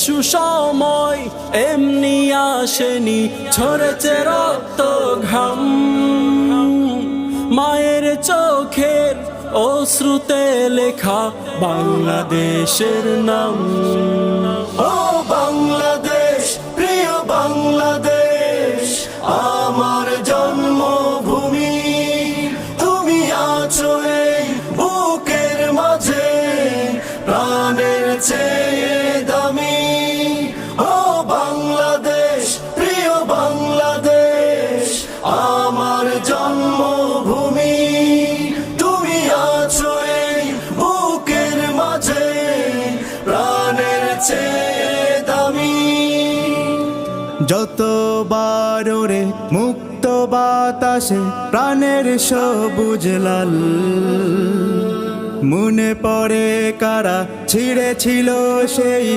সুসময় এমনি আসেনি, ঝরেছে রক্ত ঘাম, মায়ের চোখের অশ্রুতে লেখা বাংলাদেশের নাম। ও বাংলাদেশ, প্রিয় বাংলাদেশ, আমার জন্মভূমি, তুমি আছো এই বুকের মাঝে প্রাণের চেয়ে দামি। ও বাংলাদেশ, প্রিয় বাংলাদেশ, আমার জন্মভূমি, তুমি আছো এই বুকের মাঝে প্রাণের চেয়ে দামি। যতবার ওরে মুক্ত বাতাসে প্রাণের সবুজ লাল, মনে পড়ে কারা ছিঁড়েছিল সেই